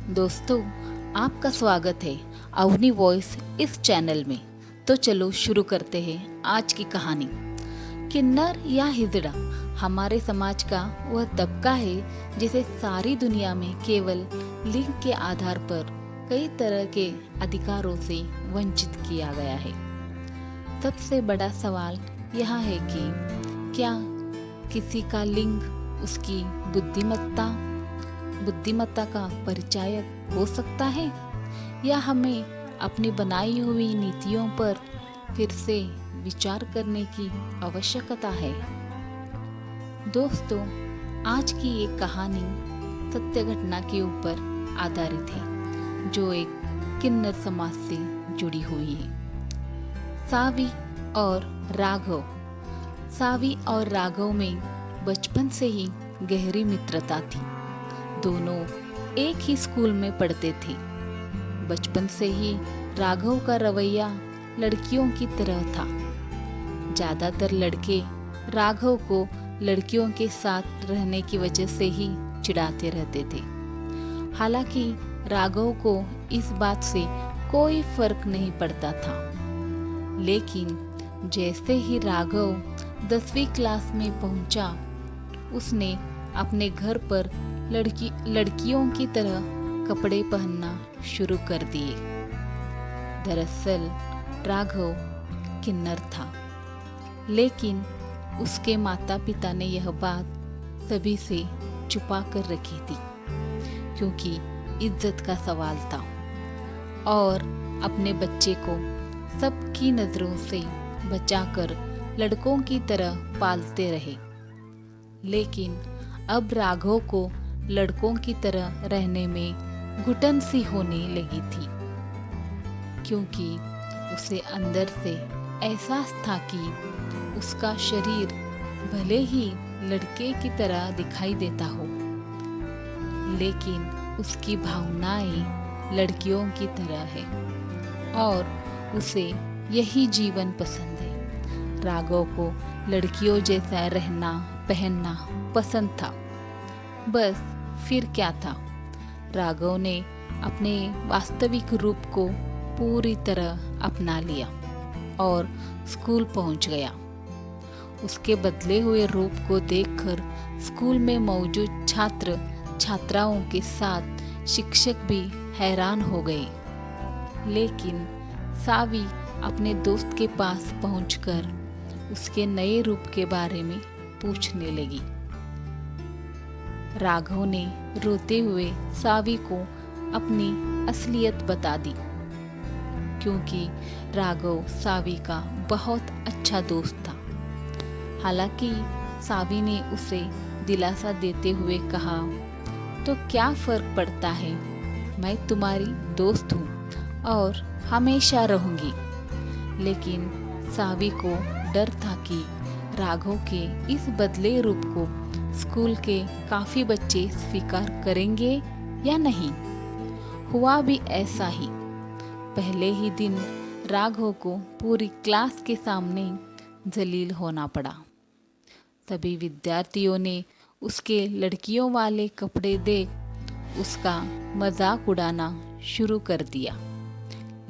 दोस्तों, आपका स्वागत है अवनी वॉइस इस चैनल में। तो चलो शुरू करते हैं आज की कहानी। किन्नर या हिजड़ा हमारे समाज का वह तबका है जिसे सारी दुनिया में केवल लिंग के आधार पर कई तरह के अधिकारों से वंचित किया गया है। सबसे बड़ा सवाल यह है कि क्या किसी का लिंग उसकी बुद्धिमत्ता का परिचायक हो सकता है, या हमें अपनी बनाई हुई नीतियों पर फिर से विचार करने की आवश्यकता है। दोस्तों, आज की एक कहानी सत्य घटना के ऊपर आधारित है जो एक किन्नर समाज से जुड़ी हुई है। सावी और राघव में बचपन से ही गहरी मित्रता थी। दोनों एक ही स्कूल में पढ़ते थे। बचपन से ही राघव का रवैया लड़कियों की तरह था। ज्यादातर लड़के राघव को लड़कियों के साथ रहने की वजह से ही चिढ़ाते रहते थे। हालांकि राघव को इस बात से कोई फर्क नहीं पड़ता था। लेकिन जैसे ही राघव 10वीं क्लास में पहुंचा, उसने अपने घर पर लड़कियों की तरह कपड़े पहनना शुरू कर दिए। दरअसल राघव किन्नर था, लेकिन उसके माता पिता ने यह बात सभी से छुपा कर रखी थी, क्योंकि इज्जत का सवाल था और अपने बच्चे को सबकी नजरों से बचाकर लड़कों की तरह पालते रहे। लेकिन अब राघव को लड़कों की तरह रहने में घुटन सी होने लगी थी, क्योंकि उसे अंदर से एहसास था कि उसका शरीर भले ही लड़के की तरह दिखाई देता हो, लेकिन उसकी भावनाएं लड़कियों की तरह है और उसे यही जीवन पसंद है। राघव को लड़कियों जैसा रहना पहनना पसंद था। बस फिर क्या था, राघव ने अपने वास्तविक रूप को पूरी तरह अपना लिया और स्कूल पहुंच गया। उसके बदले हुए रूप को देखकर स्कूल में मौजूद छात्र छात्राओं के साथ शिक्षक भी हैरान हो गए। लेकिन सावी अपने दोस्त के पास पहुंचकर उसके नए रूप के बारे में पूछने लगी। राघव ने रोते हुए सावी को अपनी असलियत बता दी, क्योंकि राघव सावी का बहुत अच्छा दोस्त था। हालांकि सावी ने उसे दिलासा देते हुए कहा, तो क्या फर्क पड़ता है, मैं तुम्हारी दोस्त हूँ और हमेशा रहूंगी। लेकिन सावी को डर था कि राघव के इस बदले रूप को स्कूल के काफी बच्चे स्वीकार करेंगे या नहीं। हुआ भी ऐसा ही। पहले ही दिन राघव को पूरी क्लास के सामने जलील होना पड़ा। सभी विद्यार्थियों ने उसके लड़कियों वाले कपड़े देख उसका मजाक उड़ाना शुरू कर दिया।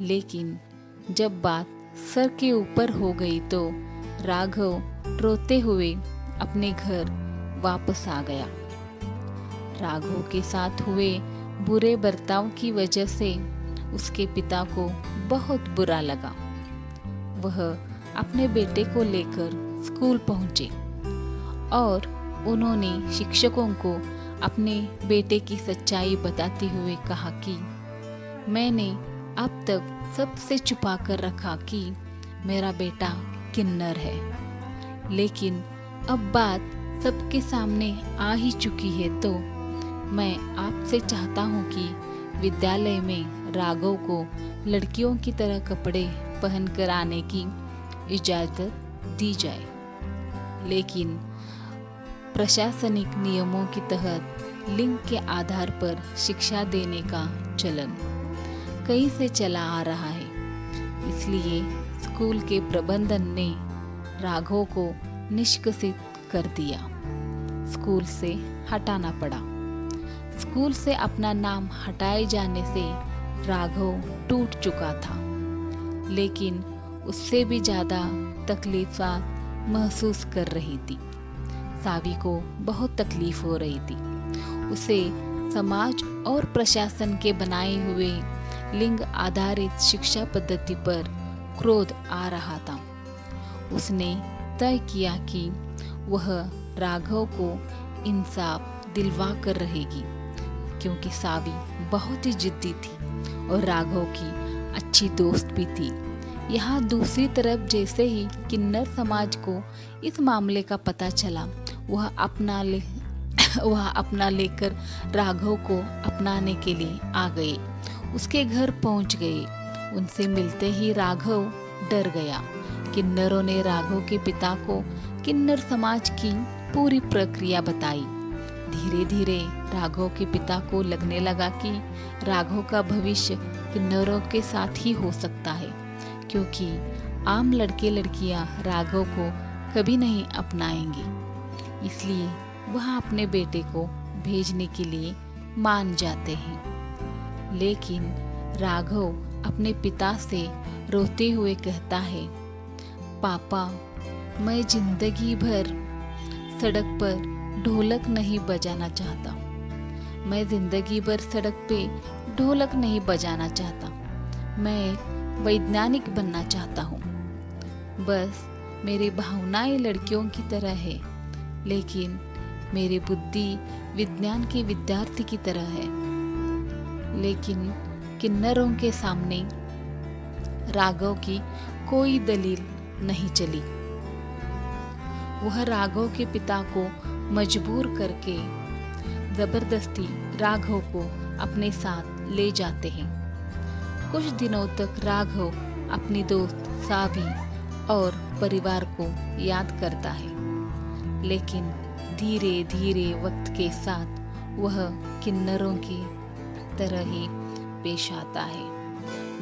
लेकिन जब बात सर के ऊपर हो गई तो राघव रोते हुए अपने घर वापस आ गया। राघव के साथ हुए बुरे बर्ताव की वजह से उसके पिता को बहुत बुरा लगा। वह अपने बेटे को लेकर स्कूल पहुंचे और उन्होंने शिक्षकों को अपने बेटे की सच्चाई बताते हुए कहा कि मैंने अब तक सबसे छुपा कर रखा कि मेरा बेटा किन्नर है, लेकिन अब बात सबके सामने आ ही चुकी है, तो मैं आपसे चाहता हूँ कि विद्यालय में राघव को लड़कियों की तरह कपड़े पहनकर आने की इजाज़त दी जाए। लेकिन प्रशासनिक नियमों के तहत लिंग के आधार पर शिक्षा देने का चलन कहीं से चला आ रहा है। इसलिए स्कूल के प्रबंधन ने राघव को निष्कासित कर दिया, स्कूल से हटाना पड़ा। स्कूल से अपना नाम हटाए जाने से राघव टूट चुका था, लेकिन उससे भी ज़्यादा तकलीफ़ात महसूस कर रही थी। सावी को बहुत तकलीफ हो रही थी। उसे समाज और प्रशासन के बनाए हुए लिंग आधारित शिक्षा पद्धति पर क्रोध आ रहा था। उसने तय किया कि वह राघव को इंसाफ दिलवा कर रहेगी, क्योंकि सावी बहुत ही जिद्दी थी और राघव की अच्छी दोस्त भी थी। यहाँ दूसरी तरफ जैसे ही किन्नर समाज को इस मामले का पता चला, वह अपना लेकर राघव को अपनाने के लिए आ गए। उसके घर पहुंच गए। उनसे मिलते ही राघव डर गया। किन्नरों ने राघव के पिता को किन्नर समाज की पूरी प्रक्रिया बताई। धीरे धीरे राघव के पिता को लगने लगा कि राघव का भविष्य किन्नरों के साथ ही हो सकता है, क्योंकि आम लड़के लड़कियां राघव को कभी नहीं अपनाएंगे। इसलिए वह अपने बेटे को भेजने के लिए मान जाते हैं। लेकिन राघव अपने पिता से रोते हुए कहता है, पापा, मैं जिंदगी भर सड़क पर ढोलक नहीं बजाना चाहता। मैं जिंदगी भर सड़क पे ढोलक नहीं बजाना चाहता। मैं एक वैज्ञानिक बनना चाहता हूँ। बस मेरी भावनाएं लड़कियों की तरह है, लेकिन मेरी बुद्धि विज्ञान के विद्यार्थी की तरह है। लेकिन किन्नरों के सामने राघव की कोई दलील नहीं चली। वह राघव के पिता को मजबूर करके जबरदस्ती राघव को अपने साथ ले जाते हैं। कुछ दिनों तक राघव अपनी दोस्त सावी और परिवार को याद करता है, लेकिन धीरे धीरे वक्त के साथ वह किन्नरों की तरह ही पेश आता है,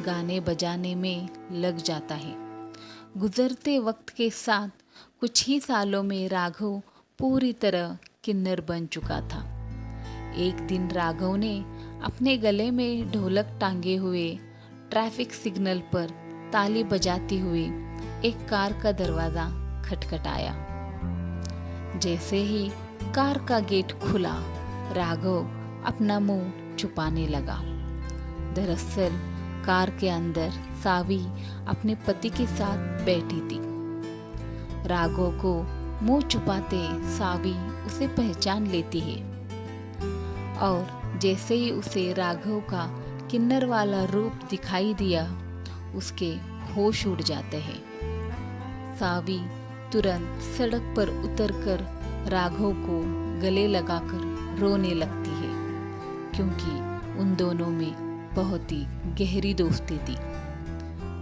गाने बजाने में लग जाता है। गुजरते वक्त के साथ कुछ ही सालों में राघव पूरी तरह किन्नर बन चुका था। एक दिन राघव ने अपने गले में ढोलक टांगे हुए ट्रैफिक सिग्नल पर ताली बजाते हुए एक कार का दरवाजा खटखटाया। जैसे ही कार का गेट खुला, राघव अपना मुंह छुपाने लगा। दरअसल कार के अंदर सावी अपने पति के साथ बैठी थी। राघव को मुंह छुपाते सावी उसे पहचान लेती है और जैसे ही उसे राघव का किन्नर वाला रूप दिखाई दिया, उसके होश उड़ जाते हैं। सावी तुरंत सड़क पर उतरकर राघव को गले लगाकर रोने लगती है, क्योंकि उन दोनों में बहुत ही गहरी दोस्ती थी।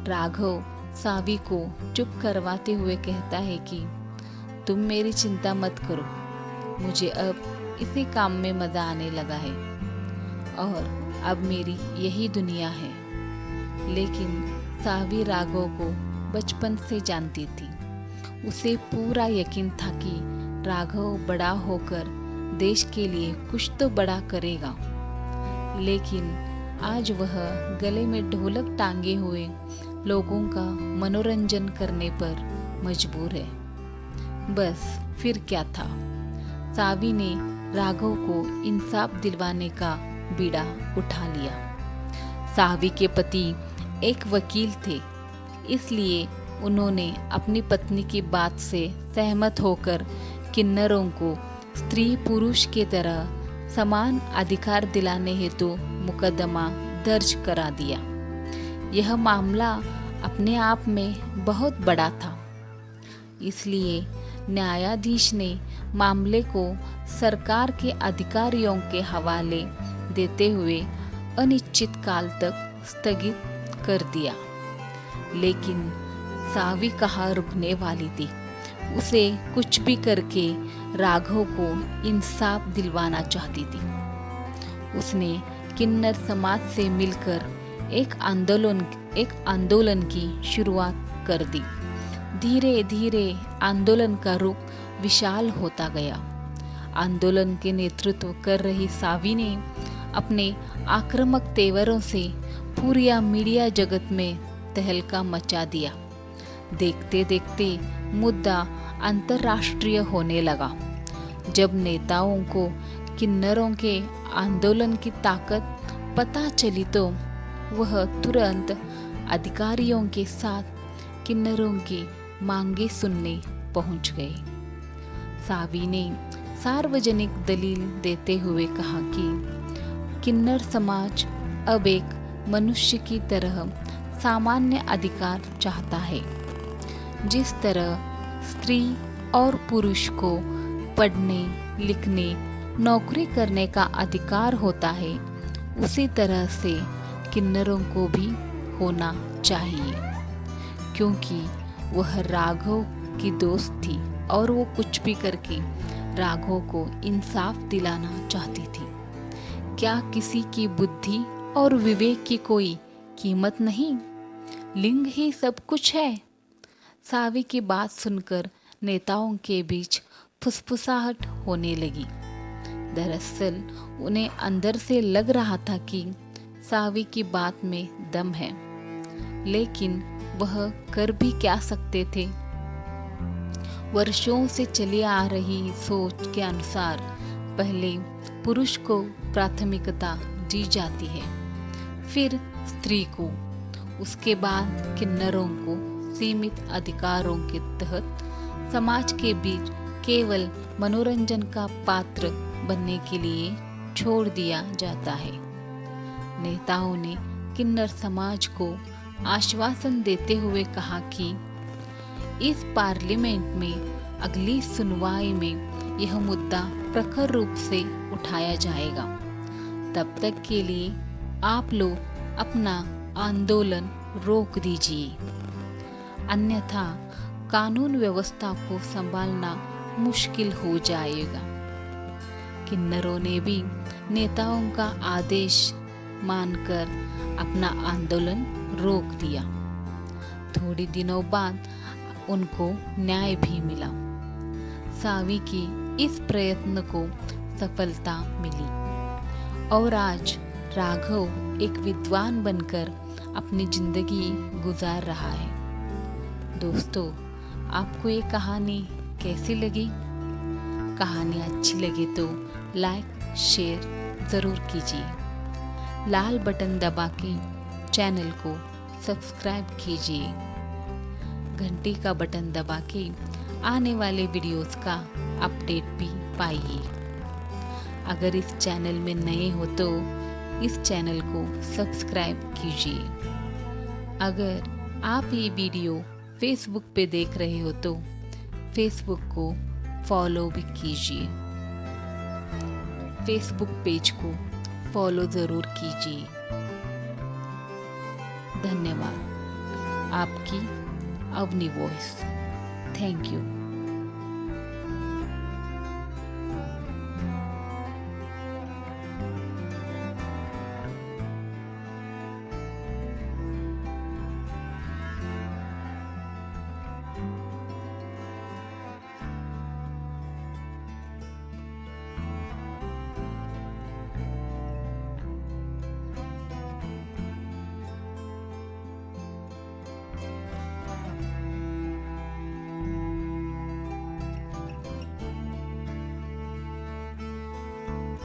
राघव सावी को चुप करवाते हुए कहता है कि तुम मेरी चिंता मत करो, मुझे अब इसी काम में मज़ा आने लगा है और अब मेरी यही दुनिया है। लेकिन सावी राघव को बचपन से जानती थी। उसे पूरा यकीन था कि राघव बड़ा होकर देश के लिए कुछ तो बड़ा करेगा। लेकिन आज वह गले में ढोलक टांगे हुए लोगों का मनोरंजन करने पर मजबूर है। बस फिर क्या था, सावी ने राघव को इंसाफ दिलवाने का बीड़ा उठा लिया। सावी के पति एक वकील थे, इसलिए उन्होंने अपनी पत्नी की बात से सहमत होकर किन्नरों को स्त्री पुरुष की तरह समान अधिकार दिलाने हेतु मुकदमा दर्ज करा दिया। यह मामला अपने आप में बहुत बड़ा था, इसलिए न्यायाधीश ने मामले को सरकार के अधिकारियों के हवाले देते हुए अनिश्चित काल तक स्थगित कर दिया। लेकिन सावी कहाँ रुकने वाली थी। उसे कुछ भी करके राघव को इंसाफ दिलवाना चाहती थी। उसने किन्नर समाज से मिलकर एक आंदोलन की शुरुआत कर दी। धीरे धीरे आंदोलन का रूप विशाल होता गया। आंदोलन के नेतृत्व कर रही सावी ने अपने आक्रामक तेवरों से पूरी मीडिया जगत में तहलका मचा दिया। देखते देखते मुद्दा अंतर्राष्ट्रीय होने लगा। जब नेताओं को किन्नरों के आंदोलन की ताकत पता चली तो वह तुरंत अधिकारियों के साथ किन्नरों की मांगे सुनने पहुंच गए। सावी ने सार्वजनिक दलील देते हुए कहा कि किन्नर समाज अब एक मनुष्य की तरह सामान्य अधिकार चाहता है। जिस तरह स्त्री और पुरुष को पढ़ने, लिखने, नौकरी करने का अधिकार होता है, उसी तरह से किन्नरों को भी होना चाहिए। क्योंकि वह राघव की दोस्त थी और वो कुछ भी करके राघव को इंसाफ दिलाना चाहती थी। क्या किसी की बुद्धि और विवेक की कोई कीमत नहीं? लिंग ही सब कुछ है। सावी की बात सुनकर नेताओं के बीच फुसफुसाहट होने लगी। दरअसल उन्हें अंदर से लग रहा था कि सावी की बात में दम है, लेकिन वह कर भी क्या सकते थे। वर्षों से चली आ रही सोच के अनुसार पहले पुरुष को प्राथमिकता दी जाती है, फिर स्त्री को, उसके बाद किन्नरों को सीमित अधिकारों के तहत समाज के बीच केवल मनोरंजन का पात्र बनने के लिए छोड़ दिया जाता है। नेताओं ने किन्नर समाज को आश्वासन देते हुए कहा कि इस पार्लियामेंट में अगली सुनवाई में यह मुद्दा प्रखर रूप से उठाया जाएगा। तब तक के लिए आप लोग अपना आंदोलन रोक दीजिए, अन्यथा कानून व्यवस्था को संभालना मुश्किल हो जाएगा। किन्नरों ने भी नेताओं का आदेश मानकर अपना आंदोलन रोक दिया। थोड़ी दिनों बाद उनको न्याय भी मिला। सावी की इस प्रयत्न को सफलता मिली और आज राघव एक विद्वान बनकर अपनी जिंदगी गुजार रहा है। दोस्तों, आपको ये कहानी कैसी लगी? कहानी अच्छी लगे तो लाइक शेयर ज़रूर कीजिए। लाल बटन दबा के चैनल को सब्सक्राइब कीजिए। घंटी का बटन दबा के आने वाले वीडियोस का अपडेट भी पाइए। अगर इस चैनल में नए हो तो इस चैनल को सब्सक्राइब कीजिए। अगर आप ये वीडियो फेसबुक पे देख रहे हो तो फेसबुक को फॉलो भी कीजिए। फेसबुक पेज को फॉलो ज़रूर कीजिए। धन्यवाद। आपकी अवनी वॉइस। Thank you.